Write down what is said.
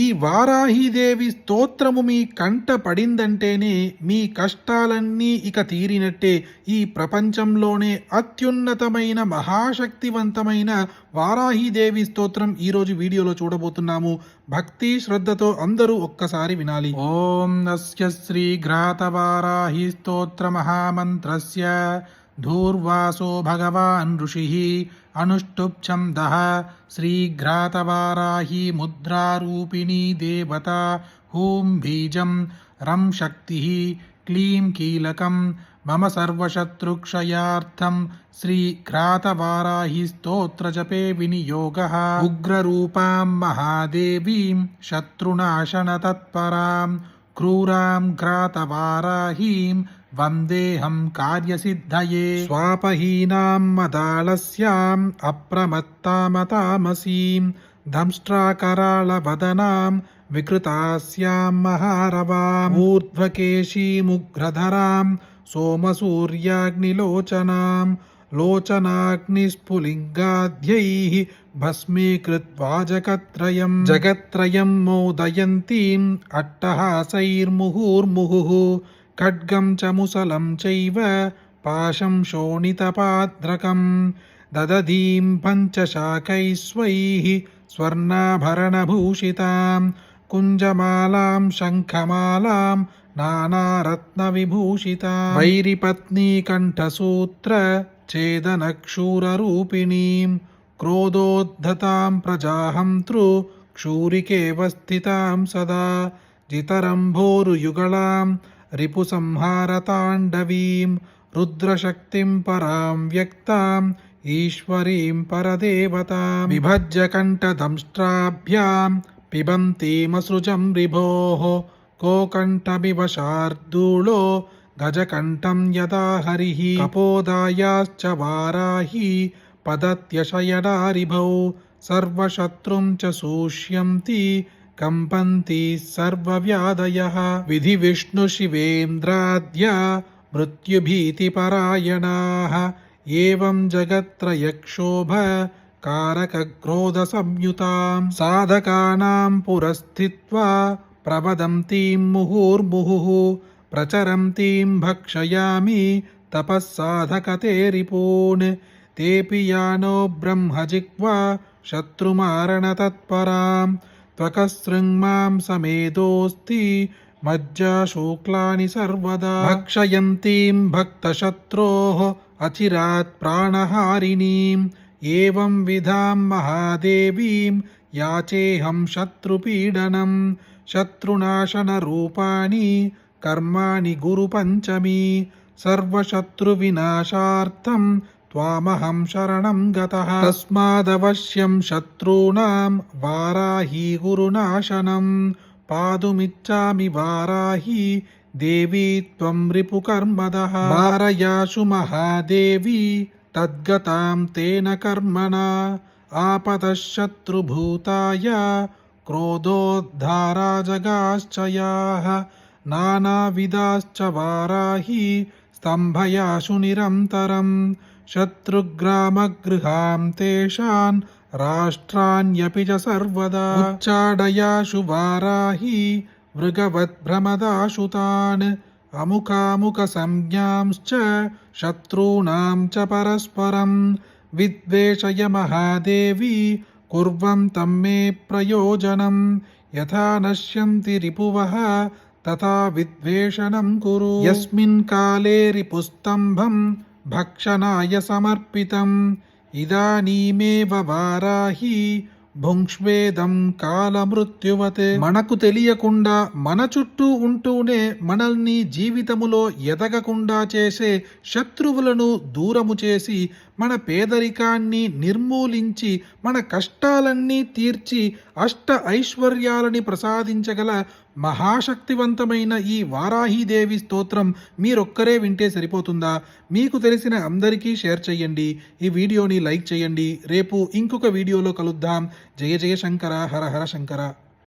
ఈ వారాహీదేవి స్తోత్రము మీ కంట పడిందంటేనే మీ కష్టాలన్నీ ఇక తీరినట్టే. ఈ ప్రపంచంలోనే అత్యున్నతమైన మహాశక్తివంతమైన వారాహీదేవి స్తోత్రం ఈరోజు వీడియోలో చూడబోతున్నాము. భక్తి శ్రద్ధతో అందరూ ఒక్కసారి వినాలి. ఓం నస్య శ్రీఘ్రాతవారాహి స్తోత్ర మహామంత్రస్య धूर्वासो भगवान् ऋषिः अनुष्टुप् छन्दः श्रीघ्रातवाराही मुद्रारूपिणी देवता हूं बीजं रं शक्तिः क्लीं कीलकं मम सर्वशत्रुक्षयार्थं श्रीघ्रातवाराही स्तोत्रजपे विनियोगः उग्ररूपां महादेवीं शत्रुनाशनतत्परां क्रूरां घ्रातवाराहीं వందేహం కార్యసిద్ధయే. స్వాపహీనాం మదాళస్యాం అప్రమత్తామతామసీం దంష్ట్రాకరాళవదనాం వికృతాస్యాం మహారవాం ఊర్ధ్వకేశీముగ్రధరాం సోమసూర్యాగ్నిలోచనాం లోచనాగ్నిస్ఫులింగాద్యైః భస్మీకృత్వా జగత్రయం మోదయంతీం అట్టహాసైర్ముహుర్ముహుః ఖడ్గం చ ముసలం చైవ పాశం శోణితపాద్రకం దదధీం పంచశాకైస్వైః స్వర్ణాభరణభూషితాం కుంజమాలాం శంఖమాలాం నానారత్నవిభూషితాం వైరిపత్నీకంఠసూత్ర ఛేదనక్షూరరూపిణీం క్రోధోద్ధతాం ప్రజాహంతృ క్షూరికేవ స్థితాం సదా జితరంభోరుయుగళాం రిపుసంహారతాండవీం రుద్రశక్తిం పరాం వ్యక్తాం ఈశ్వరీం పరదేవతాం విభజ్య కంఠదంష్ట్రాభ్యాం పిబంతీమసృజం రిభోః కోకంఠమివ శార్దూలో గజకంఠం యదా హరిః కపోదాయాశ్చ వారాహి పదత్యశయనారిభౌ సర్వశత్రుం చ సూష్యంతి కంపంతి సర్వవ్యాధయః విధి విష్ణు శివేంద్రాద్య మృత్యుభీతిపరాయణాః ఏవం జగత్రయక్షోభ కారకక్రోధ సంయుతాం సాధకానాం పురస్థిత్వా ప్రవదంతీం ముహుర్ముహుః ప్రచరంతీం భక్షయామి తపస్సాధకతే రిపూన్ తేపి యానో బ్రహ్మజిహ్వా శత్రుమారణతత్పరాం త్వకశృంగ్మాం సమేదోస్తి మజ్జా శుక్లాని సర్వదా భక్షయంతీం భక్తశత్రోః అచిరాత్ ప్రాణహారిణీం ఏవం విధాం మహాదేవీం యాచేహం శత్రుపీడనం శత్రునాశనరూపాణి కర్మాణి గురుపంచమి సర్వశత్రువినాశార్థం త్వామహం శరణం గతః తస్మాదవశ్యం శత్రూణాం వారాహీ గురునాశనం పాదుమిచ్చామి వారాహీ దేవీ త్వం రిపుకర్మదః వారయాశు మహాదేవీ తద్గతాం తేన కర్మణా ఆపదశత్రుభూతాయ క్రోధోద్ధారా జగాశ్చయాః నానావిధాశ్చ వారాహీ స్తంభయాశు నిరంతరం శత్రుగ్రామగృహాం తేషాన్ రాష్ట్రాన్యపి చ సర్వదా ఉచ్చాడయాశు వారాహి మృగవద్భ్రమదాశు తాన్ అముఖాముఖ సంజ్ఞాంశ్చ శత్రూణాం చ పరస్పరం విద్వేషయ మహాదేవి కుర్వంతం మే ప్రయోజనం యథా నశ్యంతి రిపువః తథా విద్వేషణం కురు యస్మిన్ కాలే రిపుస్తంభం భక్షణాయ సమర్పితం ఇదానీమేవ వారాహి భుంక్ష్వేదం కాలమృత్యువత్. మనకు తెలియకుండా మన చుట్టూ ఉంటూనే మనల్ని జీవితములో ఎదగకుండా చేసే శత్రువులను దూరము చేసి మన పేదరికాన్ని నిర్మూలించి మన కష్టాలన్నీ తీర్చి అష్ట ఐశ్వర్యాలని ప్రసాదించగల మహాశక్తివంతమైన ఈ వారాహీదేవి స్తోత్రం మీరొక్కరే వింటే సరిపోతుందా? మీకు తెలిసిన అందరికీ షేర్ చేయండి. ఈ వీడియోని లైక్ చేయండి. రేపు ఇంకొక వీడియోలో కలుద్దాం. జయ జయ శంకర, హర హర శంకర.